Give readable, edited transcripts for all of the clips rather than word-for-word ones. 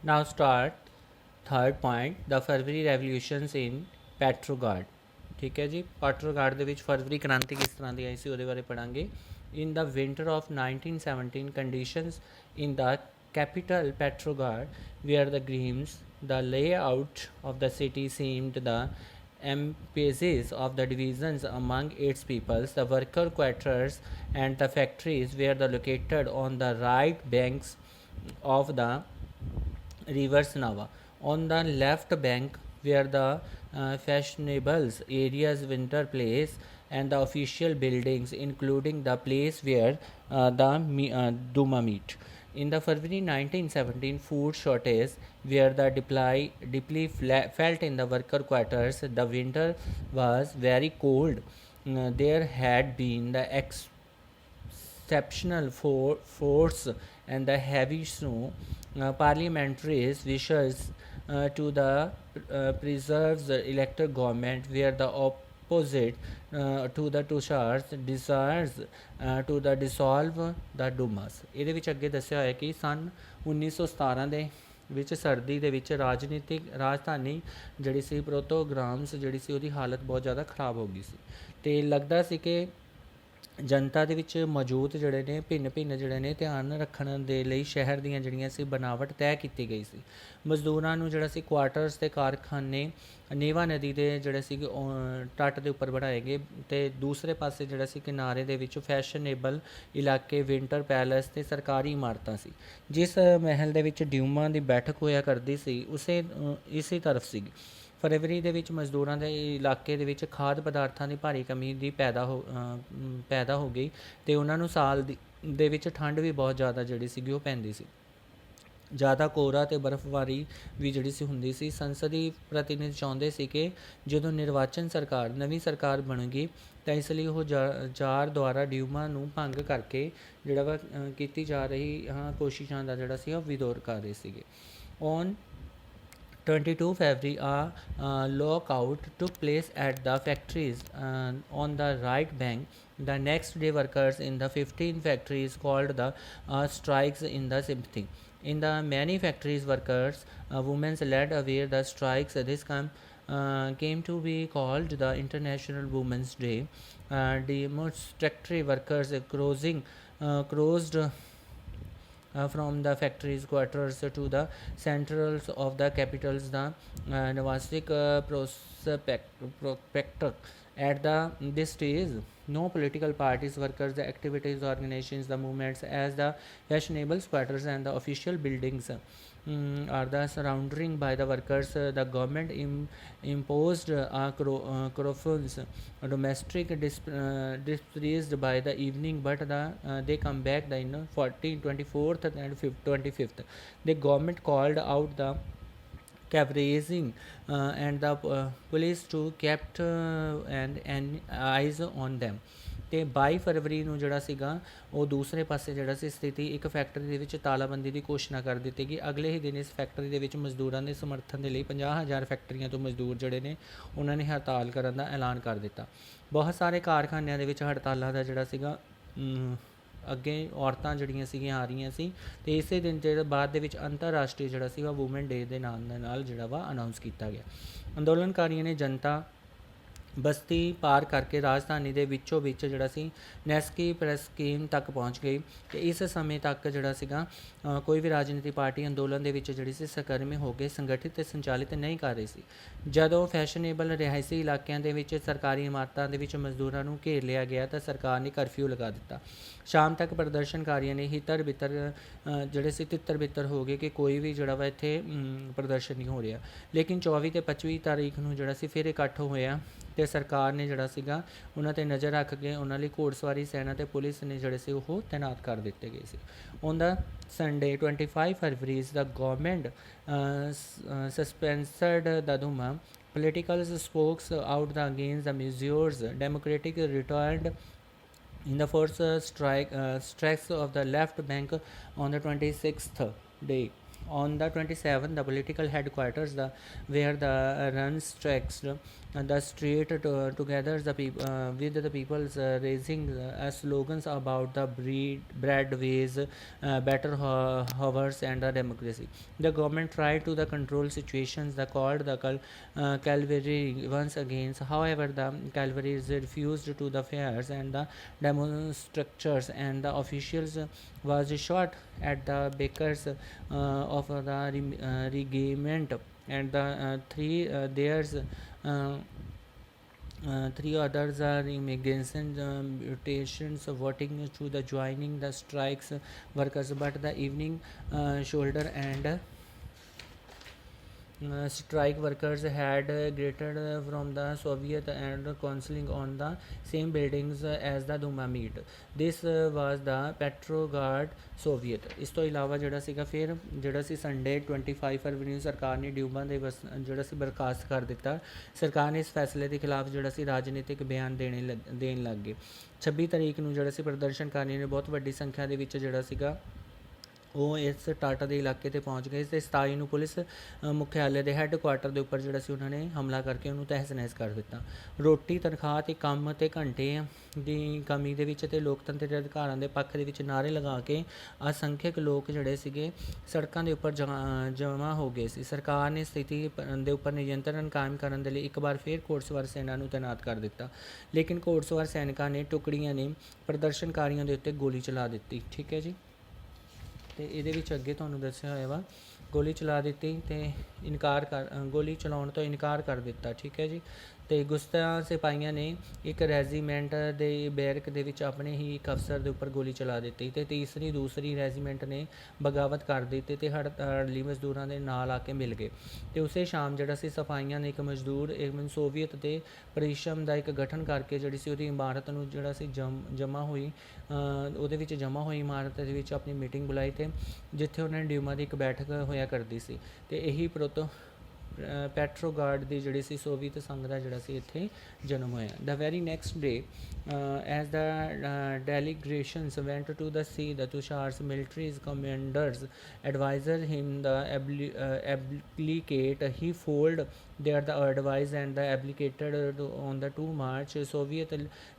Now start third point, the February revolutions in Petrograd। ठीक है जी, ਪੈਟਰੋਗਾਰਡ ਦੇ ਵਿੱਚ ਫਰਵਰੀ ਕ੍ਰਾਂਤੀ ਕਿਸ ਤਰ੍ਹਾਂ ਦੀ ਆਈ ਸੀ ਉਹਦੇ ਬਾਰੇ ਪੜਾਂਗੇ। In the winter of 1917, conditions in the capital Petrograd were the grim. The layout of the city seemed the emphasis of the divisions among its peoples. The worker quarters and the factories were located on the right banks of the river Nava. On the left bank were the fashionable areas, winter place, and the official buildings, including the place where the Duma meet. In the February 1917 food shortage, where the deeply felt in the worker quarters, the winter was very cold. There had been the exceptional force and the heavy snow. Parliamentaries wishes to the preserves the elected government were the opposite to the Tushars desires to the dissolve the Dumas। ਇਹਦੇ ਵਿੱਚ ਅੱਗੇ ਦੱਸਿਆ ਹੋਇਆ ਕਿ ਸਨ 1917 ਦੇ ਵਿੱਚ ਸਰਦੀ ਦੇ ਵਿੱਚ ਰਾਜਨੀਤਿਕ ਰਾਜਧਾਨੀ ਜਿਹੜੀ ਸੀ ਪ੍ਰੋਟੋਗ੍ਰਾਮਸ ਜਿਹੜੀ ਸੀ ਉਹਦੀ ਹਾਲਤ ਬਹੁਤ ਜ਼ਿਆਦਾ ਖਰਾਬ ਹੋ ਗਈ ਸੀ ਅਤੇ ਲੱਗਦਾ ਸੀ ਕਿ ਜਨਤਾ ਦੇ ਵਿੱਚ ਮੌਜੂਦ ਜਿਹੜੇ ਨੇ ਭਿੰਨ ਜਿਹੜੇ ਨੇ ਧਿਆਨ ਰੱਖਣ ਦੇ ਲਈ ਸ਼ਹਿਰ ਦੀਆਂ ਜਿਹੜੀਆਂ ਸੀ ਬਣਾਵਟ ਤੈਅ ਕੀਤੀ ਗਈ ਸੀ। ਮਜ਼ਦੂਰਾਂ ਨੂੰ ਜਿਹੜਾ ਸੀ ਕੁਆਟਰਸ ਅਤੇ ਕਾਰਖਾਨੇ ਨੇਵਾ ਨਦੀ ਦੇ ਜਿਹੜੇ ਸੀ ਤੱਟ ਦੇ ਉੱਪਰ ਬਣਾਏ ਗਏ ਅਤੇ ਦੂਸਰੇ ਪਾਸੇ ਜਿਹੜਾ ਸੀ ਕਿਨਾਰੇ ਦੇ ਵਿੱਚ ਫੈਸ਼ਨੇਬਲ ਇਲਾਕੇ, ਵਿੰਟਰ ਪੈਲੇਸ ਅਤੇ ਸਰਕਾਰੀ ਇਮਾਰਤਾਂ ਸੀ। ਜਿਸ ਮਹਿਲ ਦੇ ਵਿੱਚ ਡਿਊਮਾ ਦੀ ਬੈਠਕ ਹੋਇਆ ਕਰਦੀ ਸੀ ਇਸੇ ਤਰਫ ਸੀ। ਫਰਵਰੀ ਦੇ ਵਿੱਚ ਮਜ਼ਦੂਰਾਂ ਦੇ ਇਲਾਕੇ ਦੇ ਵਿੱਚ ਖਾਦ ਪਦਾਰਥਾਂ ਦੀ ਭਾਰੀ ਕਮੀ ਦੀ ਪੈਦਾ ਹੋ ਗਈ ਅਤੇ ਉਹਨਾਂ ਨੂੰ ਸਾਲ ਦੇ ਵਿੱਚ ਠੰਡ ਵੀ ਬਹੁਤ ਜ਼ਿਆਦਾ ਜਿਹੜੀ ਸੀਗੀ ਉਹ ਪੈਂਦੀ ਸੀ। ਜ਼ਿਆਦਾ ਕੋਹਰਾ ਅਤੇ ਬਰਫ਼ਬਾਰੀ ਵੀ ਜਿਹੜੀ ਸੀ ਹੁੰਦੀ ਸੀ। ਸੰਸਦੀ ਪ੍ਰਤੀਨਿਧ ਚਾਹੁੰਦੇ ਸੀ ਕਿ ਜਦੋਂ ਨਵੀਂ ਸਰਕਾਰ ਬਣੇਗੀ ਤਾਂ ਇਸ ਲਈ ਉਹ ਜਾਰ ਦੁਆਰਾ ਡਿਊਮਾ ਨੂੰ ਭੰਗ ਕਰਕੇ ਜਿਹੜਾ ਵਾ ਕੀਤੀ ਜਾ ਰਹੀ ਕੋਸ਼ਿਸ਼ਾਂ ਦਾ ਜਿਹੜਾ ਸੀ ਉਹ ਵਿਰੋਧ ਕਰ ਰਹੇ ਸੀਗੇ। On 22 February, a lockout took place at the factories on the right bank. The next day, workers in the 15 factories called the strikes in the sympathy. In the many factories, workers, women led away the strikes. This came to be called the International Women's Day. Demonstratory workers crossed from the factories quarters to the centrals of the capitals, the Navasik prospector. At this stage, no political parties, workers, the activities, organizations, the movements, as the fashionable quarters and the official buildings are the surrounding by the workers. The government imposed crofons, domestic displeased by the evening, but they come back in 24th and 25th. The government called out the cavalry and the police to kept and eyes on them। ਅਤੇ 22 ਫਰਵਰੀ ਨੂੰ ਜਿਹੜਾ ਸੀਗਾ ਉਹ ਦੂਸਰੇ ਪਾਸੇ ਜਿਹੜਾ ਸੀ ਸਥਿਤੀ ਇੱਕ ਫੈਕਟਰੀ ਦੇ ਵਿੱਚ ਤਾਲਾਬੰਦੀ ਦੀ ਘੋਸ਼ਣਾ ਕਰ ਦਿੱਤੀ ਗਈ। ਅਗਲੇ ਹੀ ਦਿਨ ਇਸ ਫੈਕਟਰੀ ਦੇ ਵਿੱਚ ਮਜ਼ਦੂਰਾਂ ਦੇ ਸਮਰਥਨ ਦੇ ਲਈ 50,000 ਫੈਕਟਰੀਆਂ ਤੋਂ ਮਜ਼ਦੂਰ ਜਿਹੜੇ ਨੇ ਉਹਨਾਂ ਨੇ ਹੜਤਾਲ ਕਰਨ ਦਾ ਐਲਾਨ ਕਰ ਦਿੱਤਾ। ਬਹੁਤ ਸਾਰੇ ਕਾਰਖਾਨਿਆਂ ਦੇ ਵਿੱਚ ਹੜਤਾਲਾਂ ਦਾ ਜਿਹੜਾ ਸੀਗਾ ਅੱਗੇ ਔਰਤਾਂ ਜਿਹੜੀਆਂ ਸੀਗੀਆਂ ਆ ਰਹੀਆਂ ਸੀ ਅਤੇ ਇਸੇ ਦਿਨ ਜਿਹੜਾ ਬਾਅਦ ਦੇ ਵਿੱਚ ਅੰਤਰਰਾਸ਼ਟਰੀ ਜਿਹੜਾ ਸੀਗਾ ਵੂਮਨ ਡੇ ਦੇ ਨਾਮ ਦੇ ਨਾਲ ਜਿਹੜਾ ਵਾ ਅਨਾਊਂਸ ਕੀਤਾ ਗਿਆ। ਅੰਦੋਲਨਕਾਰੀਆਂ ਨੇ ਜਨਤਾ ਬਸਤੀ ਪਾਰ ਕਰਕੇ ਰਾਜਧਾਨੀ ਦੇ ਵਿੱਚੋਂ ਵਿੱਚ ਜਿਹੜਾ ਸੀ ਨੈਸਕੀ ਪ੍ਰੈਸ ਸਕੀਮ ਤੱਕ ਪਹੁੰਚ ਗਈ ਅਤੇ ਇਸ ਸਮੇਂ ਤੱਕ ਜਿਹੜਾ ਸੀਗਾ ਕੋਈ ਵੀ ਰਾਜਨੀਤੀ ਪਾਰਟੀ ਅੰਦੋਲਨ ਦੇ ਵਿੱਚ ਜਿਹੜੀ ਸੀ ਸਕਰਮੀ ਹੋ ਕੇ ਸੰਗਠਿਤ ਅਤੇ ਸੰਚਾਲਿਤ ਨਹੀਂ ਕਰ ਰਹੀ ਸੀ। ਜਦੋਂ ਫੈਸ਼ਨੇਬਲ ਰਿਹਾਇਸ਼ੀ ਇਲਾਕਿਆਂ ਦੇ ਵਿੱਚ ਸਰਕਾਰੀ ਇਮਾਰਤਾਂ ਦੇ ਵਿੱਚ ਮਜ਼ਦੂਰਾਂ ਨੂੰ ਘੇਰ ਲਿਆ ਗਿਆ ਤਾਂ ਸਰਕਾਰ ਨੇ ਕਰਫਿਊ ਲਗਾ ਦਿੱਤਾ। ਸ਼ਾਮ ਤੱਕ ਪ੍ਰਦਰਸ਼ਨਕਾਰੀਆਂ ਨੇ ਜਿਹੜੇ ਸੀ ਤਿੱਤਰ ਬਿੱਤਰ ਹੋ ਗਏ ਕਿ ਕੋਈ ਵੀ ਜਿਹੜਾ ਵਾ ਇੱਥੇ ਪ੍ਰਦਰਸ਼ਨ ਨਹੀਂ ਹੋ ਰਿਹਾ। ਲੇਕਿਨ 24 ਅਤੇ 25 ਤਾਰੀਖ ਨੂੰ ਜਿਹੜਾ ਸੀ ਫਿਰ ਇਕੱਠ ਹੋਇਆ ਅਤੇ ਸਰਕਾਰ ਨੇ ਜਿਹੜਾ ਸੀਗਾ ਉਹਨਾਂ 'ਤੇ ਨਜ਼ਰ ਰੱਖ ਕੇ ਉਹਨਾਂ ਲਈ ਘੋੜਸਵਾਰੀ ਸੈਨਾ ਅਤੇ ਪੁਲਿਸ ਨੇ ਜਿਹੜੇ ਸੀ ਉਹ ਤੈਨਾਤ ਕਰ ਦਿੱਤੇ ਗਏ ਸੀ। On the Sunday 25 February, the government suspended the Duma. Political spokes out against the measures. Democratic returned in the first strikes of the left bank on the 26th day. On the 27th, the political headquarters, where the runs stretched the street together with the people's raising slogans about the bread ways, better hours, and the democracy. The government tried to the control situations. The called the cavalry once again. However, the cavalry refused to the fairs and the demonstrators, and the officials was shot at the bakers of the regiment, and the uh, three others are immigration mutations voting to the joining the strikes workers, but the evening shoulder and strike workers had grated from the Soviet and counseling on the same buildings as the Duma meet. This was the Petrograd Soviet. ਇਸ ਤੋਂ ਇਲਾਵਾ ਜਿਹੜਾ ਸੀਗਾ ਫਿਰ ਜਿਹੜਾ ਸੀ Sunday 25 ਫਰਵਰੀ ਨੂੰ ਸਰਕਾਰ ਨੇ ਡਿਊਮਾ ਦੇ ਜਿਹੜਾ ਸੀ ਬਰਖਾਸਤ ਕਰ ਦਿੱਤਾ। ਸਰਕਾਰ ਨੇ ਇਸ ਫੈਸਲੇ ਦੇ ਖਿਲਾਫ ਜਿਹੜਾ ਸੀ ਰਾਜਨੀਤਿਕ ਬਿਆਨ ਦੇਣ ਲੱਗ ਗਏ। 26 ਤਰੀਕ ਨੂੰ ਜਿਹੜਾ ਸੀ ਪ੍ਰਦਰਸ਼ਨਕਾਰੀਆਂ ਨੇ ਬਹੁਤ ਵੱਡੀ ਸੰਖਿਆ ਦੇ ਵਿੱਚ ਜਿਹੜਾ ਸੀਗਾ ਉਹ ਇਸ ਟਾਟਾ ਦੇ ਇਲਾਕੇ 'ਤੇ ਪਹੁੰਚ ਗਏ ਅਤੇ 27 ਨੂੰ ਪੁਲਿਸ ਮੁਖਿਆਲੇ ਦੇ ਹੈੱਡਕੁਆਟਰ ਦੇ ਉੱਪਰ ਜਿਹੜਾ ਸੀ ਉਹਨਾਂ ਨੇ ਹਮਲਾ ਕਰਕੇ ਉਹਨੂੰ ਤਹਿਸ ਨਹਿਸ ਕਰ ਦਿੱਤਾ। ਰੋਟੀ ਤਨਖਾਹ ਅਤੇ ਕੰਮ ਅਤੇ ਘੰਟੇ ਦੀ ਕਮੀ ਦੇ ਵਿੱਚ ਅਤੇ ਲੋਕਤੰਤਰ ਦੇ ਅਧਿਕਾਰਾਂ ਦੇ ਪੱਖ ਦੇ ਵਿੱਚ ਨਾਅਰੇ ਲਗਾ ਕੇ ਅਸੰਖਿਅਕ ਲੋਕ ਜਿਹੜੇ ਸੀਗੇ ਸੜਕਾਂ ਦੇ ਉੱਪਰ ਜਮ੍ਹਾਂ ਹੋ ਗਏ ਸੀ। ਸਰਕਾਰ ਨੇ ਸਥਿਤੀ ਦੇ ਉੱਪਰ ਨਿਯੰਤਰਣ ਕਾਇਮ ਕਰਨ ਦੇ ਲਈ ਇੱਕ ਵਾਰ ਫਿਰ ਘੋੜਸਵਾਰ ਸੈਨਾ ਨੂੰ ਤੈਨਾਤ ਕਰ ਦਿੱਤਾ, ਲੇਕਿਨ ਘੋੜਸਵਾਰ ਸੈਨਿਕਾਂ ਨੇ ਟੁਕੜੀਆਂ ਨੇ ਪ੍ਰਦਰਸ਼ਨਕਾਰੀਆਂ ਦੇ ਉੱਤੇ ਗੋਲੀ ਚਲਾ ਦਿੱਤੀ। ਠੀਕ ਹੈ ਜੀ, ਅਤੇ ਇਹਦੇ ਵਿੱਚ ਅੱਗੇ ਤੁਹਾਨੂੰ ਦੱਸਿਆ ਹੋਇਆ ਵਾ ਗੋਲੀ ਚਲਾ ਦਿੱਤੀ ਅਤੇ ਗੋਲੀ ਚਲਾਉਣ ਤੋਂ ਇਨਕਾਰ ਕਰ ਦਿੱਤਾ। ਠੀਕ ਹੈ ਜੀ, ਅਤੇ ਗੁਸਤਾ ਸਿਪਾਹੀਆਂ ਨੇ ਇੱਕ ਰੈਜੀਮੈਂਟ ਦੇ ਬੈਰਕ ਦੇ ਵਿੱਚ ਆਪਣੇ ਹੀ ਇੱਕ ਅਫਸਰ ਦੇ ਉੱਪਰ ਗੋਲੀ ਚਲਾ ਦਿੱਤੀ ਅਤੇ ਦੂਸਰੀ ਰੈਜੀਮੈਂਟ ਨੇ ਬਗਾਵਤ ਕਰ ਦਿੱਤੀ ਅਤੇ ਹੜਤਾਲੀ ਮਜ਼ਦੂਰਾਂ ਦੇ ਨਾਲ ਆ ਕੇ ਮਿਲ ਗਏ। ਅਤੇ ਉਸੇ ਸ਼ਾਮ ਜਿਹੜਾ ਸੀ ਸਿਪਾਹੀਆਂ ਨੇ ਇੱਕ ਸੋਵੀਅਤ ਦੇ ਪਰਿਸ਼ਰਮ ਦਾ ਇੱਕ ਗਠਨ ਕਰਕੇ ਜਿਹੜੀ ਸੀ ਉਹਦੀ ਇਮਾਰਤ ਨੂੰ ਜਿਹੜਾ ਸੀ ਉਹਦੇ ਵਿੱਚ ਜਮ੍ਹਾਂ ਹੋਈ ਇਮਾਰਤ ਦੇ ਵਿੱਚ ਆਪਣੀ ਮੀਟਿੰਗ ਬੁਲਾਈ ਅਤੇ ਜਿੱਥੇ ਉਹਨਾਂ ਨੇ ਡਿਊਮਾ ਦੀ ਇੱਕ ਬੈਠਕ ਹੋਇਆ ਕਰਦੀ ਸੀ ਅਤੇ ਇਹੀ ਪੈਟਰੋਗਾਰਡ ਦੀ ਜਿਹੜੀ ਸੀ ਸੋਵੀਅਤ ਸੰਘ ਦਾ ਜਿਹੜਾ ਸੀ ਇੱਥੇ ਜਨਮ ਹੋਇਆ। The very next day as the delegations went to the see the tsar's militaries commanders adviser him the applicate he followed their the advice and the applicated on the 2 March. Soviet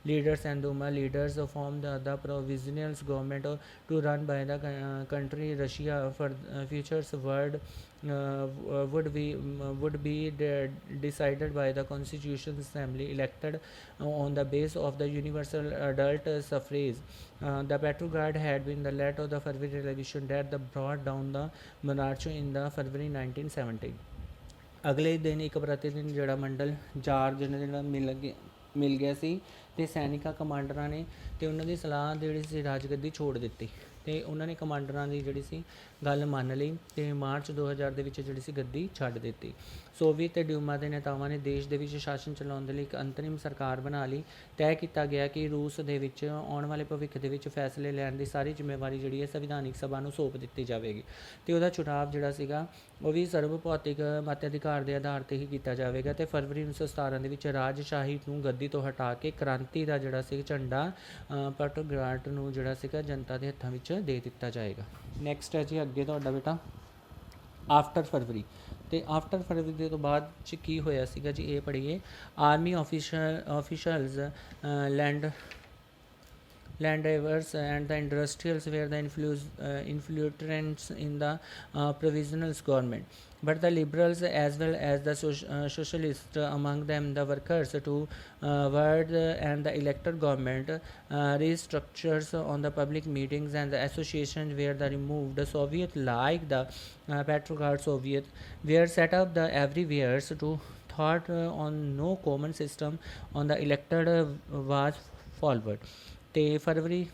leaders and Duma leaders formed the provisional government to run by the country. Russia for futures world would be decided by the Constitution Assembly elected on the base of the universal adult suffrage. The Petrograd had been the led of the February revolution that brought down the monarchy in the February 1970. ਅਗਲੇ ਦਿਨ ਇੱਕ ਪ੍ਰਤੀਨਿਧ ਜਿਹੜਾ ਮੰਡਲ jar ਜਿਹੜਾ ਮਿਲ ਗਿਆ ਸੀ ਅਤੇ ਸੈਨਿਕਾਂ ਕਮਾਂਡਰਾਂ ਨੇ ਅਤੇ ਉਹਨਾਂ ਦੀ ਸਲਾਹ ਜਿਹੜੀ ਸੀ ਰਾਜਗੱਦੀ ਛੋੜ ਦਿੱਤੀ ਅਤੇ ਉਹਨਾਂ ਨੇ ਕਮਾਂਡਰਾਂ ਦੀ ਜਿਹੜੀ ਸੀ ਗੱਲ ਮੰਨ ਲਈ ਅਤੇ ਮਾਰਚ 2000 ਦੇ ਵਿੱਚ ਜਿਹੜੀ ਸੀ ਗੱਦੀ ਛੱਡ ਦਿੱਤੀ। ਸੋਵੀਅਤ ਅਤੇ ਡਿਊਮਾ ਦੇ ਨੇਤਾਵਾਂ ਨੇ ਦੇਸ਼ ਦੇ ਵਿੱਚ ਸ਼ਾਸਨ ਚਲਾਉਣ ਦੇ ਲਈ ਇੱਕ ਅੰਤਰਿਮ ਸਰਕਾਰ ਬਣਾ ਲਈ। ਤੈਅ ਕੀਤਾ ਗਿਆ ਕਿ ਰੂਸ ਦੇ ਵਿੱਚ ਆਉਣ ਵਾਲੇ ਭਵਿੱਖ ਦੇ ਵਿੱਚ ਫੈਸਲੇ ਲੈਣ ਦੀ ਸਾਰੀ ਜ਼ਿੰਮੇਵਾਰੀ ਜਿਹੜੀ ਹੈ ਸੰਵਿਧਾਨਿਕ ਸਭਾ ਨੂੰ ਸੌਂਪ ਦਿੱਤੀ ਜਾਵੇਗੀ ਅਤੇ ਉਹਦਾ ਚੁਣਾਵ ਜਿਹੜਾ ਸੀਗਾ ਉਹ ਵੀ ਸਰਬ ਭੌਤਿਕ ਮਤਾਧਿਕਾਰ ਦੇ ਆਧਾਰ 'ਤੇ ਹੀ ਕੀਤਾ ਜਾਵੇਗਾ ਅਤੇ ਫਰਵਰੀ 1917 ਦੇ ਵਿੱਚ ਰਾਜਸ਼ਾਹੀ ਨੂੰ ਗੱਦੀ ਤੋਂ ਹਟਾ ਕੇ ਕ੍ਰਾਂਤੀ ਦਾ ਜਿਹੜਾ ਸੀ ਝੰਡਾ ਪੈਟਰੋਗਰਾਡ ਨੂੰ ਜਿਹੜਾ ਸੀਗਾ ਜਨਤਾ ਦੇ ਹੱਥਾਂ ਵਿੱਚ ਦੇ ਦਿੱਤਾ ਜਾਏਗਾ। ਨੈਕਸਟ ਹੈ ਜੀ ਅੱਗੇ ਤੁਹਾਡਾ ਬੇਟਾ ਆਫਟਰ ਫਰਵਰੀ ਅਤੇ ਆਫਟਰ ਫਰਵਰੀ ਦੇ ਤੋਂ ਬਾਅਦ 'ਚ ਕੀ ਹੋਇਆ ਸੀਗਾ ਜੀ ਇਹ ਪੜ੍ਹੀਏ। Army officials landowners and the industrials were the influenced in the provisional government, but the liberals as well as the socialists, among them the workers toward and the elected government restructures on the public meetings and the associations were the removed. The Soviet like the Petrograd Soviet were set up the everywhere to thought on no common system on the elected was followed. ਅਤੇ ਫਰਵਰੀ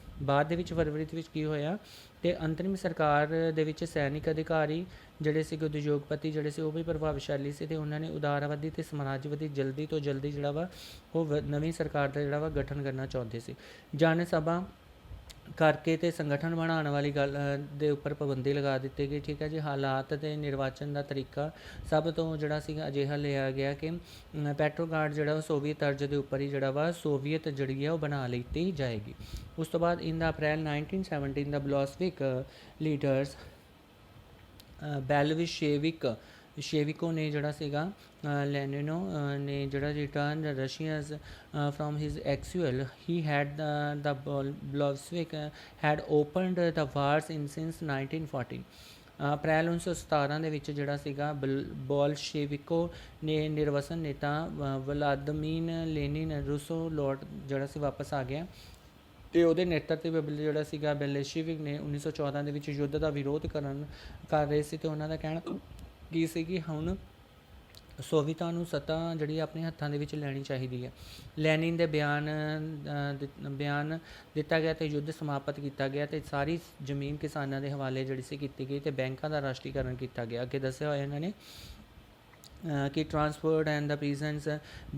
ਦੇ ਵਿੱਚ ਕੀ ਹੋਇਆ ਅਤੇ ਅੰਤਰਿਮ ਸਰਕਾਰ ਦੇ ਵਿੱਚ ਸੈਨਿਕ ਅਧਿਕਾਰੀ ਜਿਹੜੇ ਸੀਗੇ ਉਦਯੋਗਪਤੀ ਜਿਹੜੇ ਸੀ ਉਹ ਵੀ ਪ੍ਰਭਾਵਸ਼ਾਲੀ ਸੀ ਅਤੇ ਉਹਨਾਂ ਨੇ ਉਦਾਰਵਾਦੀ ਅਤੇ ਸਮਾਜਵਾਦੀ ਜਲਦੀ ਤੋਂ ਜਲਦੀ ਜਿਹੜਾ ਵਾ ਉਹ ਨਵੀਂ ਸਰਕਾਰ ਦਾ ਜਿਹੜਾ ਵਾ ਗਠਨ ਕਰਨਾ ਚਾਹੁੰਦੇ ਸੀ। ਜਨ ਸਭਾ ਕਰਕੇ ਅਤੇ ਸੰਗਠਨ ਬਣਾਉਣ ਵਾਲੀ ਗੱਲ ਦੇ ਉੱਪਰ ਪਾਬੰਦੀ ਲਗਾ ਦਿੱਤੀ ਗਈ। ਠੀਕ ਹੈ ਜੀ, ਹਾਲਾਤ ਅਤੇ ਨਿਰਵਾਚਨ ਦਾ ਤਰੀਕਾ ਸਭ ਤੋਂ ਜਿਹੜਾ ਸੀਗਾ ਅਜਿਹਾ ਲਿਆ ਗਿਆ ਕਿ ਪੈਟਰੋਗਾਰਡ ਜਿਹੜਾ ਉਹ ਸੋਵੀਅਤ ਤਰਜ਼ ਦੇ ਉੱਪਰ ਹੀ ਜਿਹੜਾ ਵਾ ਸੋਵੀਅਤ ਜਿਹੜੀ ਹੈ ਉਹ ਬਣਾ ਲਿੱਤੀ ਜਾਏਗੀ। ਉਸ ਤੋਂ ਬਾਅਦ ਇਨ ਦਾ ਅਪ੍ਰੈਲ 1917 ਦਾ ਬਲੋਸਵਿਕ ਲੀਡਰਸ ਬੈਲਵਿਸ਼ੇਵਿਕ ਸ਼ੇਵਿਕੋ ਨੇ ਜਿਹੜਾ ਸੀਗਾ ਲੈਨਿਨੋ ਨੇ ਜਿਹੜਾ return Russians from his exile. He had the Bolshevik had opened the wars in since 1914. ਅਪ੍ਰੈਲ 1917 ਦੇ ਵਿੱਚ ਜਿਹੜਾ ਸੀਗਾ ਬੋਲਸ਼ੇਵਿਕੋ ਨੇ ਨਿਰਵਸਨ ਨੇਤਾ ਵਲਾਦਮੀਰ ਲੈਨਿਨ ਰੂਸੋ ਲੌਟ ਜਿਹੜਾ ਸੀ ਵਾਪਸ ਆ ਗਿਆ ਅਤੇ ਉਹਦੇ ਨੇਤਰਤਵ ਜਿਹੜਾ ਸੀਗਾ ਬੈਲਸ਼ੇਵਿਕ ਨੇ 1914 ਦੇ ਵਿੱਚ ਯੁੱਧ ਦਾ ਵਿਰੋਧ ਕਰ ਰਹੇ ਸੀ ਅਤੇ ਉਹਨਾਂ ਦਾ ਕਹਿਣਾ ਕੀ ਸੀ ਕਿ ਹੁਣ ਸੋਵੀਅਤਾਂ ਨੂੰ ਸੱਤਾ ਜਿਹੜੀ ਆਪਣੇ ਹੱਥਾਂ ਦੇ ਵਿੱਚ ਲੈਣੀ ਚਾਹੀਦੀ ਹੈ। ਲੈਨਿਨ ਦੇ ਬਿਆਨ ਦਿੱਤਾ ਗਿਆ ਅਤੇ ਯੁੱਧ ਸਮਾਪਤ ਕੀਤਾ ਗਿਆ ਅਤੇ ਸਾਰੀ ਜ਼ਮੀਨ ਕਿਸਾਨਾਂ ਦੇ ਹਵਾਲੇ ਜਿਹੜੀ ਸੀ ਕੀਤੀ ਗਈ ਅਤੇ ਬੈਂਕਾਂ ਦਾ ਰਾਸ਼ਟਰੀਕਰਨ ਕੀਤਾ ਗਿਆ। ਅੱਗੇ ਦੱਸਿਆ ਹੋਇਆ ਇਹਨਾਂ ਨੇ कि transport and the peasants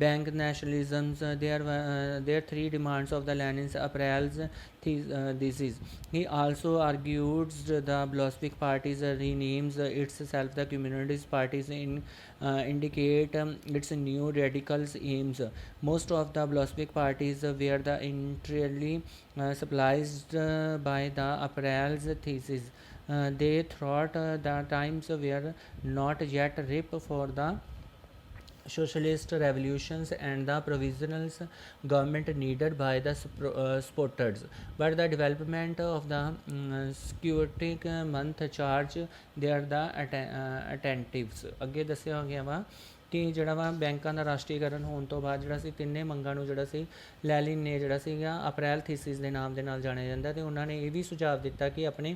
bank nationalisms their three demands of the Lenin's April's thesis. He also argues the Bolshevik parties renames itself the Communist parties in indicate its new radicals aims. Most of the Bolshevik parties were the entirely supplied by the April's thesis. They thought the times were not yet ripe for the socialist revolutions and the provisional government needed by the supporters, but the development of the security month charge they are the attentives. ਅੱਗੇ ਦੱਸਿਆ ਹੋ ਗਿਆ ਵਾ ਕਿ ਜਿਹੜਾ ਵਾ ਬੈਂਕਾਂ ਦਾ ਰਾਸ਼ਟਰੀਕਰਨ ਹੋਣ ਤੋਂ ਬਾਅਦ ਜਿਹੜਾ ਸੀ ਤਿੰਨੇ ਮੰਗਾਂ ਨੂੰ ਜਿਹੜਾ ਸੀ ਲੈਨਿਨ ਨੇ ਜਿਹੜਾ ਸੀਗਾ ਅਪ੍ਰੈਲ ਥੀਸਿਸ ਦੇ ਨਾਮ ਦੇ ਨਾਲ ਜਾਣਿਆ ਜਾਂਦਾ ਅਤੇ ਉਹਨਾਂ ਨੇ ਇਹ ਵੀ ਸੁਝਾਅ ਦਿੱਤਾ ਕਿ ਆਪਣੇ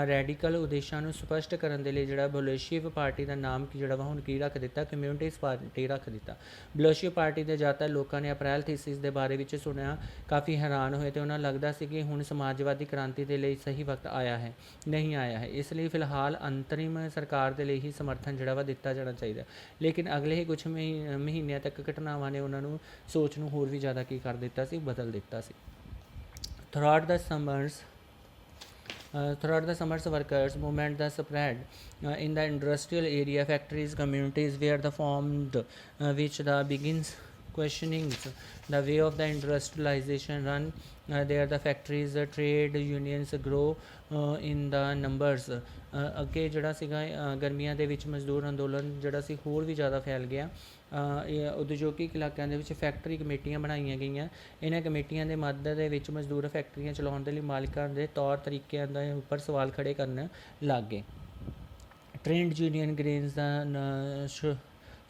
ਰੈਡੀਕਲ ਉਦੇਸ਼ਾਂ ਨੂੰ ਸਪਸ਼ਟ ਕਰਨ ਦੇ ਲਈ ਜਿਹੜਾ ਬੋਲਸ਼ੇਵਿਕ ਪਾਰਟੀ ਦਾ ਨਾਮ ਜਿਹੜਾ ਵਾ ਹੁਣ ਕੀ ਰੱਖ ਦਿੱਤਾ, ਕਮਿਊਨਿਸਟ ਪਾਰਟੀ ਰੱਖ ਦਿੱਤਾ। ਬੋਲਸ਼ੇਵਿਕ ਪਾਰਟੀ ਦੇ ਜ਼ਿਆਦਾਤਰ ਲੋਕਾਂ ਨੇ ਅਪ੍ਰੈਲ ਥੀਸਿਸ ਦੇ ਬਾਰੇ ਵਿੱਚ ਸੁਣਿਆ, ਕਾਫੀ ਹੈਰਾਨ ਹੋਏ ਅਤੇ ਉਹਨਾਂ ਲੱਗਦਾ ਸੀ ਕਿ ਹੁਣ ਸਮਾਜਵਾਦੀ ਕ੍ਰਾਂਤੀ ਦੇ ਲਈ ਸਹੀ ਵਕਤ ਨਹੀਂ ਆਇਆ ਹੈ, ਇਸ ਲਈ ਫਿਲਹਾਲ ਅੰਤਰਿਮ ਸਰਕਾਰ ਦੇ ਲਈ ਹੀ ਸਮਰਥਨ ਜਿਹੜਾ ਵਾ ਦਿੱਤਾ ਜਾਣਾ ਚਾਹੀਦਾ। ਲੇਕਿਨ ਅਗਲੇ ਹੀ ਕੁਛ ਮਹੀਨਿਆਂ ਤੱਕ ਘਟਨਾਵਾਂ ਨੇ ਉਹਨਾਂ ਨੂੰ ਸੋਚ ਨੂੰ ਹੋਰ ਵੀ ਜ਼ਿਆਦਾ ਕੀ ਕਰ ਦਿੱਤਾ ਸੀ, ਬਦਲ ਦਿੱਤਾ ਸੀ। Throughout the summers workers movement that spread in the industrial area, factories, communities were the formed which the begins questioning the way of the industrialization run there the factories trade unions grow in the numbers. ਅੱਗੇ ਜਿਹੜਾ ਸੀਗਾ ਗਰਮੀਆਂ ਦੇ ਵਿੱਚ ਮਜ਼ਦੂਰ ਅੰਦੋਲਨ ਜਿਹੜਾ ਸੀ ਹੋਰ ਵੀ ਜ਼ਿਆਦਾ ਫੈਲ ਗਿਆ। ਉਦਯੋਗਿਕ ਇਲਾਕਿਆਂ ਦੇ ਵਿੱਚ ਫੈਕਟਰੀ ਕਮੇਟੀਆਂ ਬਣਾਈਆਂ ਗਈਆਂ। ਇਹਨਾਂ ਕਮੇਟੀਆਂ ਦੇ ਮਦਦ ਦੇ ਵਿੱਚ ਮਜ਼ਦੂਰ ਫੈਕਟਰੀਆਂ ਚਲਾਉਣ ਦੇ ਲਈ ਮਾਲਕਾਂ ਦੇ ਤੌਰ ਤਰੀਕਿਆਂ ਦੇ ਉੱਪਰ ਸਵਾਲ ਖੜੇ ਕਰਨ ਲੱਗ ਗਏ। Trade union grains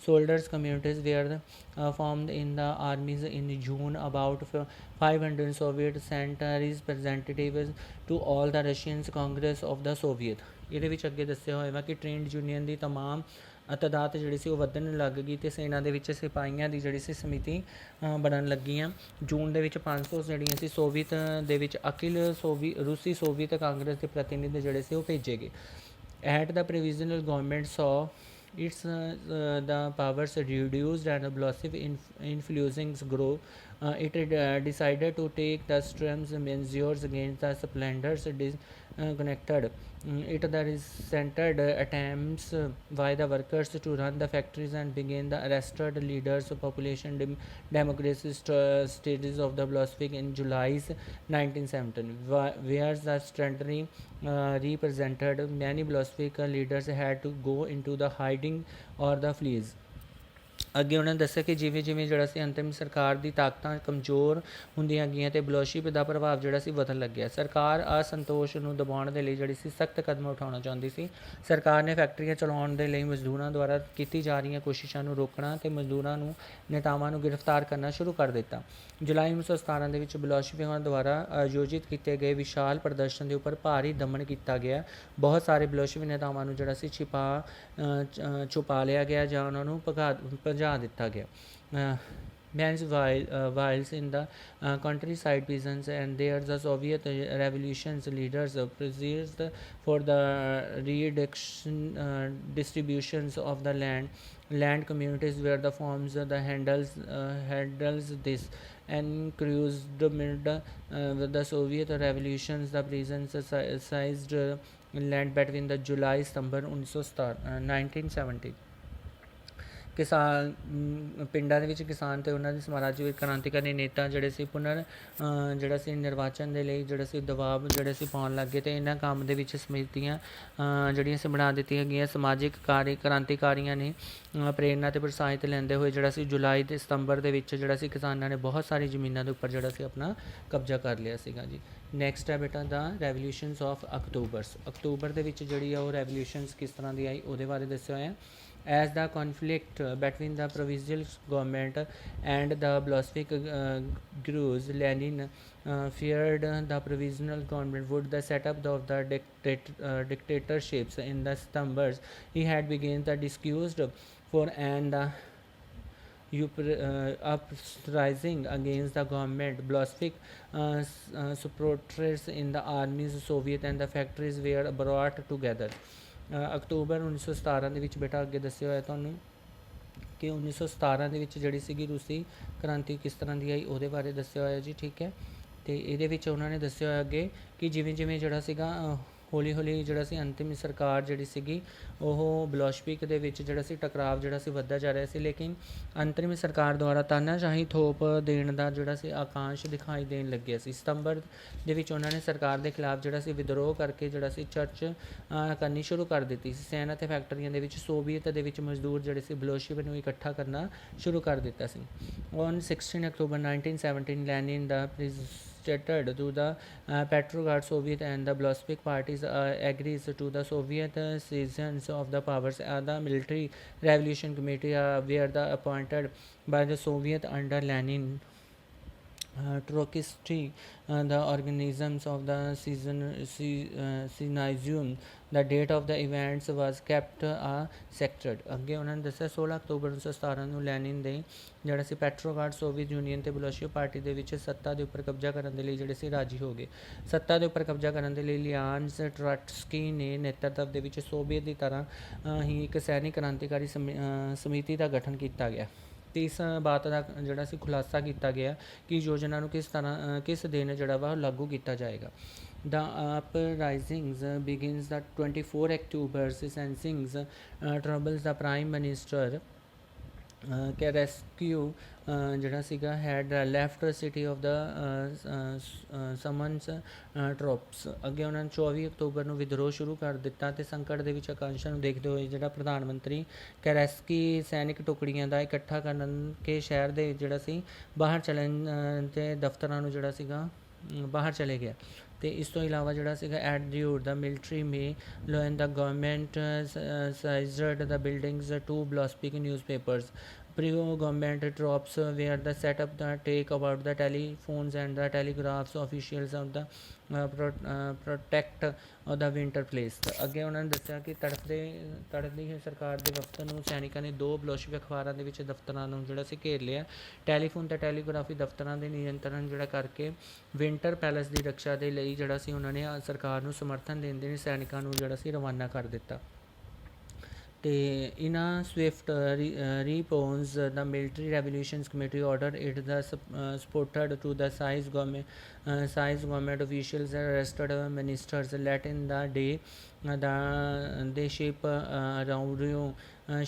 soldiers communities were formed in the armies in June. About 500 Soviet sent representatives to all the Russian Congress of the Soviet. ਇਹਦੇ ਵਿੱਚ ਅੱਗੇ ਦੱਸਿਆ ਹੋਇਆ ਵਾ ਕਿ ਟ੍ਰੇਡ ਯੂਨੀਅਨ ਦੀ ਤਮਾਮ ਤਾਦਾਦ ਜਿਹੜੀ ਸੀ ਉਹ ਵਧਣ ਲੱਗ ਗਈ ਅਤੇ ਸੈਨਾ ਦੇ ਵਿੱਚ ਸਿਪਾਹੀਆਂ ਦੀ ਜਿਹੜੀ ਸੀ ਸਮਿਤੀ ਬਣਨ ਲੱਗੀਆਂ। ਜੂਨ ਦੇ ਵਿੱਚ 500 ਜਿਹੜੀਆਂ ਸੀ ਸੋਵੀਅਤ ਦੇ ਵਿੱਚ ਅਕਿਲ ਰੂਸੀ ਸੋਵੀਅਤ ਕਾਂਗਰਸ ਦੇ ਪ੍ਰਤੀਨਿਧ ਜਿਹੜੇ ਸੀ ਉਹ ਭੇਜੇ ਗਏ। ਐਟ ਦਾ ਪ੍ਰੋਵਿਜ਼ਨਲ ਗਵਰਨਮੈਂਟ ਸੌ its the powers reduced and Bolshevik influence grow. It decided to take the extreme measures against the splendors disconnected. It that is centered attempts by the workers to run the factories and begin the arrested leaders of population democracy stages of the Bolshevik in July 1917, where the strongly represented many Bolshevik leaders had to go into the hiding or the flees. ਅੱਗੇ ਉਹਨਾਂ ਨੇ ਦੱਸਿਆ ਕਿ ਜਿਵੇਂ ਜਿਵੇਂ ਜਿਹੜਾ ਸੀ ਅੰਤਰਿਮ ਸਰਕਾਰ ਦੀ ਤਾਕਤਾਂ ਕਮਜ਼ੋਰ ਹੁੰਦੀਆਂ ਗਈਆਂ ਅਤੇ ਬਲੋਸ਼ੇਵਿਕ ਦਾ ਪ੍ਰਭਾਵ ਜਿਹੜਾ ਸੀ ਵਧਣ ਲੱਗਿਆ। ਸਰਕਾਰ ਅਸੰਤੋਸ਼ ਨੂੰ ਦਬਾਉਣ ਦੇ ਲਈ ਜਿਹੜੀ ਸੀ ਸਖਤ ਕਦਮ ਉਠਾਉਣਾ ਚਾਹੁੰਦੀ ਸੀ। ਸਰਕਾਰ ਨੇ ਫੈਕਟਰੀਆਂ ਚਲਾਉਣ ਦੇ ਲਈ ਮਜ਼ਦੂਰਾਂ ਦੁਆਰਾ ਕੀਤੀ ਜਾ ਰਹੀਆਂ ਕੋਸ਼ਿਸ਼ਾਂ ਨੂੰ ਰੋਕਣਾ ਅਤੇ ਮਜ਼ਦੂਰਾਂ ਨੂੰ ਨੇਤਾਵਾਂ ਨੂੰ ਗ੍ਰਿਫਤਾਰ ਕਰਨਾ ਸ਼ੁਰੂ ਕਰ ਦਿੱਤਾ। ਜੁਲਾਈ 1917 ਦੇ ਵਿੱਚ ਬਲੋਸ਼ੇਵਿਕਾਂ ਦੁਆਰਾ ਆਯੋਜਿਤ ਕੀਤੇ ਗਏ ਵਿਸ਼ਾਲ ਪ੍ਰਦਰਸ਼ਨ ਦੇ ਉੱਪਰ ਭਾਰੀ ਦਮਨ ਕੀਤਾ ਗਿਆ। ਬਹੁਤ ਸਾਰੇ ਬਲੋਸ਼ੇਵਿਕ ਨੇਤਾਵਾਂ ਨੂੰ ਜਿਹੜਾ ਸੀ ਛੁਪਾ ਲਿਆ ਗਿਆ ਜਾਂ ਉਹਨਾਂ ਨੂੰ ਭਜਾ ਦਿੱਤਾ ਗਿਆ। Whilst in the countryside peasants and there the Soviet revolution's leaders pressed for the distributions of the land communities where the forms the handles this encouraged with the Soviet revolutions the presence sized land between the July September 1970. ਕਿਸਾਨ ਪਿੰਡਾਂ ਦੇ ਵਿੱਚ ਕਿਸਾਨ ਤੇ ਉਹਨਾਂ ਦੇ ਸਮਾਜਿਕ ਕ੍ਰਾਂਤੀਕਾਰੀ ਨੇਤਾ ਜਿਹੜੇ ਸੀ ਜਿਹੜਾ ਸੀ ਨਿਰਵਾਚਨ ਦੇ ਲਈ ਜਿਹੜਾ ਸੀ ਦਬਾਅ ਜਿਹੜੇ ਸੀ ਪਾਉਣ ਲੱਗ ਗਏ, ਅਤੇ ਇਹਨਾਂ ਕੰਮ ਦੇ ਵਿੱਚ ਸਮਿਤੀਆਂ ਜਿਹੜੀਆਂ ਸੀ ਬਣਾ ਦਿੱਤੀਆਂ ਗਈਆਂ। ਸਮਾਜਿਕ ਕ੍ਰਾਂਤੀਕਾਰੀਆਂ ਨੇ ਪ੍ਰੇਰਨਾ ਅਤੇ ਪ੍ਰੋਤਸਾਹਿਤ ਲੈਂਦੇ ਹੋਏ ਜਿਹੜਾ ਸੀ ਜੁਲਾਈ ਤੇ ਸਤੰਬਰ ਦੇ ਵਿੱਚ ਜਿਹੜਾ ਸੀ ਕਿਸਾਨਾਂ ਨੇ ਬਹੁਤ ਸਾਰੀ ਜ਼ਮੀਨਾਂ ਦੇ ਉੱਪਰ ਜਿਹੜਾ ਸੀ ਆਪਣਾ ਕਬਜ਼ਾ ਕਰ ਲਿਆ ਸੀਗਾ ਜੀ। ਨੈਕਸਟ ਹੈ ਬੇਟਾ ਦਾ ਰੈਵੋਲਿਊਸ਼ਨਸ ਆਫ ਅਕਤੂਬਰ ਦੇ ਵਿੱਚ ਜਿਹੜੀ ਆ ਉਹ ਰੈਵੋਲਿਊਸ਼ਨਸ ਕਿਸ ਤਰ੍ਹਾਂ ਦੀ ਆਈ ਉਹਦੇ ਬਾਰੇ ਦੱਸਿਆ ਹੋਇਆ। As the conflict between the provisional government and the Bolshevik grew, Lenin feared the provisional government would the set up of the dictatorships. In the September, he had begun the discussed for an uprising against the government. Bolshevik supporters in the armies, Soviet and the factories were brought together. October 1917 ਦੇ ਵਿੱਚ ਬੇਟਾ ਅੱਗੇ ਦੱਸਿਆ ਹੋਇਆ ਤੁਹਾਨੂੰ ਕਿ 1917 ਦੇ ਵਿੱਚ ਜਿਹੜੀ ਸੀਗੀ ਰੂਸੀ ਕ੍ਰਾਂਤੀ ਕਿਸ ਤਰ੍ਹਾਂ ਦੀ ਆਈ ਉਹਦੇ ਬਾਰੇ ਦੱਸਿਆ ਹੋਇਆ ਜੀ, ਠੀਕ ਹੈ। ਅਤੇ ਇਹਦੇ ਵਿੱਚ ਉਹਨਾਂ ਨੇ ਦੱਸਿਆ ਹੋਇਆ ਅੱਗੇ ਕਿ ਜਿਵੇਂ ਜਿਵੇਂ ਜਿਹੜਾ ਸੀਗਾ ਹੌਲੀ ਹੌਲੀ ਜਿਹੜਾ ਸੀ ਅੰਤਿਮ ਸਰਕਾਰ ਜਿਹੜੀ ਸੀਗੀ ਉਹ ਬਲੋਸ਼ਵਿਕ ਦੇ ਵਿੱਚ ਜਿਹੜਾ ਸੀ ਟਕਰਾਵ ਜਿਹੜਾ ਸੀ ਵੱਧਦਾ ਜਾ ਰਿਹਾ ਸੀ, ਲੇਕਿਨ ਅੰਤਰਿਮ ਸਰਕਾਰ ਦੁਆਰਾ ਤਾਨਾਸ਼ਾਹੀ ਥੋਪ ਦੇਣ ਦਾ ਜਿਹੜਾ ਸੀ ਆਕਾਂਸ਼ ਦਿਖਾਈ ਦੇਣ ਲੱਗਿਆ ਸੀ। ਸਤੰਬਰ ਦੇ ਵਿੱਚ ਉਹਨਾਂ ਨੇ ਸਰਕਾਰ ਦੇ ਖਿਲਾਫ ਜਿਹੜਾ ਸੀ ਵਿਦਰੋਹ ਕਰਕੇ ਜਿਹੜਾ ਸੀ ਚਰਚ ਕਰਨੀ ਸ਼ੁਰੂ ਕਰ ਦਿੱਤੀ ਸੀ। ਸੈਨ ਅਤੇ ਫੈਕਟਰੀਆਂ ਦੇ ਵਿੱਚ ਸੋਵੀਅਤ ਦੇ ਵਿੱਚ ਮਜ਼ਦੂਰ ਜਿਹੜੇ ਸੀ ਬਲੋਸ਼ਵਿਕ ਨੂੰ ਇਕੱਠਾ ਕਰਨਾ ਸ਼ੁਰੂ ਕਰ ਦਿੱਤਾ ਸੀ। On 16 October 1917 Lenin the stuttered to the Petrograd Soviet and the Bolshevik parties agrees to the Soviet cessions of the powers. The military revolution committee were the appointed by the Soviet under Lenin. Trotsky, the organisms of the Symposium. The date of the events was kept secret. ਅੱਗੇ ਉਹਨਾਂ ਨੇ ਦੱਸਿਆ 16 October 1917 ਨੂੰ Lenin ਦੇ ਜਿਹੜਾ ਸੀ ਪੈਟਰੋਗਰਾਡ Soviet union ਤੇ ਬਲੋਸ਼ਵਿਕ party ਦੇ ਵਿੱਚ ਸੱਤਾ ਦੇ ਉੱਪਰ ਕਬਜ਼ਾ ਕਰਨ ਦੇ ਲਈ ਜਿਹੜੇ ਸੀ ਰਾਜੀ ਹੋ ਗਏ। ਸੱਤਾ ਦੇ ਉੱਪਰ ਕਬਜ਼ਾ ਕਰਨ ਦੇ ਲਈ ਲਿਆਨਸ ਟ੍ਰੋਟਸਕੀ ਨੇ ਨੇਤਰਤਵ ਦੇ ਵਿੱਚ ਸੋਵੀਅਤ ਦੀ ਤਰ੍ਹਾਂ ਹੀ ਇੱਕ ਸੈਨਿਕ ਕ੍ਰਾਂਤੀਕਾਰੀ ਸਮਿਤੀ ਦਾ ਗਠਨ ਕੀਤਾ ਗਿਆ। ਅਤੇ ਇਸ ਬਾਤ ਦਾ ਜਿਹੜਾ ਸੀ ਖੁਲਾਸਾ ਕੀਤਾ ਗਿਆ ਕਿ ਯੋਜਨਾ ਨੂੰ ਕਿਸ ਦਿਨ ਜਿਹੜਾ ਵਾ ਲਾਗੂ ਕੀਤਾ ਜਾਏਗਾ। The uprisings begins the 24 October, sensing troubles the Prime Minister Kerescu ਜਿਹੜਾ ਸੀਗਾ had left city of the summons troops. ਅੱਗੇ ਉਹਨਾਂ ਨੇ 24 ਅਕਤੂਬਰ ਨੂੰ ਵਿਦਰੋਹ ਸ਼ੁਰੂ ਕਰ ਦਿੱਤਾ ਅਤੇ ਸੰਕਟ ਦੇ ਵਿੱਚ ਆਕਾਂਸ਼ਾ ਨੂੰ ਦੇਖਦੇ ਹੋਏ ਜਿਹੜਾ ਪ੍ਰਧਾਨ ਮੰਤਰੀ ਕੈਰੈਸਕੀ ਸੈਨਿਕ ਟੁਕੜੀਆਂ ਦਾ ਇਕੱਠਾ ਕਰਨ ਕੇ ਸ਼ਹਿਰ ਦੇ ਜਿਹੜਾ ਸੀ ਬਾਹਰ ਚੱਲਣ ਅਤੇ ਦਫ਼ਤਰਾਂ ਨੂੰ ਜਿਹੜਾ ਸੀਗਾ ਬਾਹਰ ਚਲੇ ਗਿਆ। ਅਤੇ ਇਸ ਤੋਂ ਇਲਾਵਾ ਜਿਹੜਾ ਸੀਗਾ ਐਟ ਡਿਊਟ the military may loan the government seized the buildings two Bolshevik newspapers pre-government troops were the set up the take about the telephones and the telegraphs officials of the protect of the winter place. ਅੱਗੇ ਉਹਨਾਂ ਨੇ ਦੱਸਿਆ ਕਿ ਤੜਫਦੀ ਹੈ ਸਰਕਾਰ ਦੇ ਦਫ਼ਤਰ ਨੂੰ ਸੈਨਿਕਾਂ ਨੇ 2 ਬਲੋਸ਼ਵਿਕ ਅਖਬਾਰਾਂ ਦੇ ਵਿੱਚ ਦਫ਼ਤਰਾਂ ਨੂੰ ਜਿਹੜਾ ਸੀ ਘੇਰ ਲਿਆ। ਟੈਲੀਫੋਨ ਅਤੇ ਟੈਲੀਗ੍ਰਾਫੀ ਦਫ਼ਤਰਾਂ ਦੇ ਨਿਯੰਤਰਣ ਜਿਹੜਾ ਕਰਕੇ ਵਿੰਟਰ ਪੈਲੇਸ ਦੀ ਰੱਖਿਆ ਦੇ ਲਈ ਜਿਹੜਾ ਸੀ ਉਹਨਾਂ ਨੇ ਸਰਕਾਰ ਨੂੰ ਸਮਰਥਨ ਦੇਣ ਦੇ ਲਈ ਸੈਨਿਕਾਂ ਨੂੰ ਜਿਹੜਾ ਸੀ ਰਵਾਨਾ ਕਰ ਦਿੱਤਾ। ਅਤੇ ਇਹਨਾਂ Swift response the military revolutions committee ordered it the supported to the size government officials arrested ministers let in the day they ship around you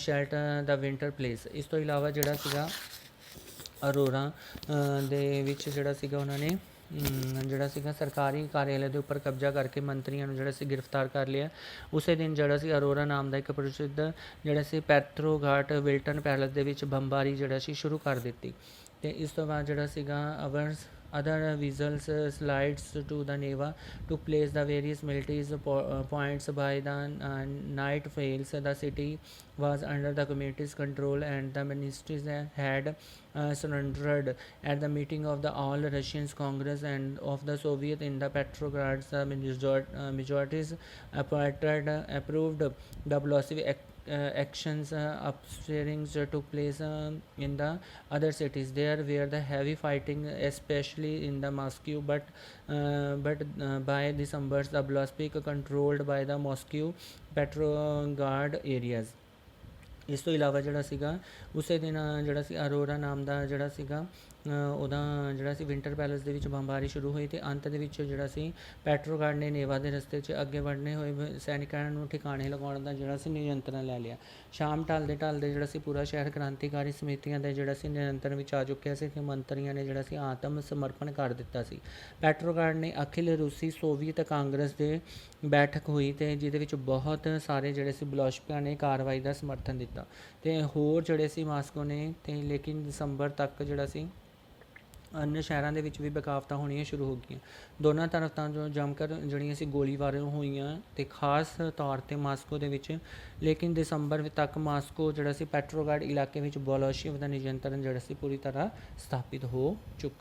shelter the winter place. ਇਸ ਤੋਂ ਇਲਾਵਾ ਜਿਹੜਾ ਸੀਗਾ ਅਰੋਰਾ ਦੇ ਵਿੱਚ ਜਿਹੜਾ ਸੀਗਾ ਉਹਨਾਂ ਨੇ ਜਿਹੜਾ ਸੀਗਾ ਸਰਕਾਰੀ ਕਾਰਿਆਲੇ ਦੇ ਉੱਪਰ ਕਬਜ਼ਾ ਕਰਕੇ ਮੰਤਰੀਆਂ ਨੂੰ ਜਿਹੜਾ ਸੀ ਗ੍ਰਿਫਤਾਰ ਕਰ ਲਿਆ। ਉਸੇ ਦਿਨ ਜਿਹੜਾ ਸੀ ਅਰੋਰਾ ਨਾਮ ਦਾ ਇੱਕ ਪ੍ਰਸਿੱਧ ਜਿਹੜਾ ਸੀ ਪੈਟਰੋਗਾਟ ਵਿਲਟਨ ਪੈਲੇਸ ਦੇ ਵਿੱਚ ਬੰਬਾਰੀ ਜਿਹੜਾ ਸੀ ਸ਼ੁਰੂ ਕਰ ਦਿੱਤੀ। ਅਤੇ ਇਸ ਤੋਂ ਬਾਅਦ ਜਿਹੜਾ ਸੀਗਾ other vessels slides to the Neva took place the various military points by the night fails. The city was under the committee's control and the ministries had surrendered at the meeting of the all Russian Congress and of the Soviet in the Petrograd. The majorities approved the Bolshevik actions. Uprisings took place in the other cities. There were the heavy fighting especially in the Moscow, but by December the Bolshevik controlled by the Moscow Petrograd areas. ਇਸ ਤੋਂ ਇਲਾਵਾ ਜਿਹੜਾ ਸੀਗਾ ਉਸੇ ਦਿਨ ਜਿਹੜਾ ਸੀ ਅਰੋਰਾ ਨਾਮ ਦਾ ਜਿਹੜਾ ਸੀਗਾ ਉਹਦਾ ਜਿਹੜਾ ਸੀ ਵਿੰਟਰ ਪੈਲੇਸ ਦੇ ਵਿੱਚ ਬੰਬਾਰੀ ਸ਼ੁਰੂ ਹੋਈ ਅਤੇ ਅੰਤ ਦੇ ਵਿੱਚ ਜਿਹੜਾ ਸੀ ਪੈਟਰੋਗਾਰਡ ਨੇ ਨੇਵਾ ਦੇ ਰਸਤੇ 'ਚ ਅੱਗੇ ਵਧਣੇ ਹੋਏ ਸੈਨਿਕਾਂ ਨੂੰ ਠਿਕਾਣੇ ਲਗਾਉਣ ਦਾ ਜਿਹੜਾ ਸੀ ਨਿਯੰਤਰਣ ਲੈ ਲਿਆ। ਸ਼ਾਮ ਢਲਦੇ ਜਿਹੜਾ ਸੀ ਪੂਰਾ ਸ਼ਹਿਰ ਕ੍ਰਾਂਤੀਕਾਰੀ ਸਮਿਤੀਆਂ ਦੇ ਜਿਹੜਾ ਸੀ ਨਿਯੰਤਰਣ ਵਿੱਚ ਆ ਚੁੱਕਿਆ ਸੀ ਅਤੇ ਮੰਤਰੀਆਂ ਨੇ ਜਿਹੜਾ ਸੀ ਆਤਮ ਸਮਰਪਣ ਕਰ ਦਿੱਤਾ ਸੀ। ਪੈਟਰੋਗਾਰਡ ਨੇ ਅਖਿਲ ਰੂਸੀ ਸੋਵੀਅਤ ਕਾਂਗਰਸ ਦੇ ਬੈਠਕ ਹੋਈ ਅਤੇ ਜਿਹਦੇ ਵਿੱਚ ਬਹੁਤ ਸਾਰੇ ਜਿਹੜੇ ਸੀ ਬਲੋਸ਼ਕਾਂ ਨੇ ਕਾਰਵਾਈ ਦਾ ਸਮਰਥਨ ਦਿੱਤਾ ਅਤੇ ਹੋਰ ਜਿਹੜੇ ਸੀ ਮਾਸਕੋ ਨੇ ਅਤੇ ਲੇਕਿਨ ਦਸੰਬਰ ਤੱਕ ਜਿਹੜਾ ਸੀ अन्य ਸ਼ਹਿਰਾਂ ਦੇ ਵਿੱਚ ਵੀ ਬਗਾਵਤਾਂ ਹੋਣੀਆਂ ਸ਼ੁਰੂ ਹੋ ਗਈਆਂ। ਦੋਨਾਂ ਤਰਫਾਂ ਤੋਂ ਜੰਮਕਰ ਜਿਹੜੀਆਂ ਸੀ ਗੋਲੀਬਾਰਾਂ ਹੋਈਆਂ ਅਤੇ ਖਾਸ ਤੌਰ 'ਤੇ ਮਾਸਕੋ ਦੇ ਵਿੱਚ। ਲੇਕਿਨ ਦਸੰਬਰ ਤੱਕ ਮਾਸਕੋ ਜਿਹੜਾ ਸੀ ਪੈਟਰੋਗਾਰਡ ਇਲਾਕੇ ਵਿੱਚ ਬੋਲੋਸ਼ੀਵ ਦਾ ਨਿਯੰਤਰਣ ਜਿਹੜਾ ਸੀ ਪੂਰੀ ਤਰ੍ਹਾਂ ਸਥਾਪਿਤ ਹੋ ਚੁੱਕਾ।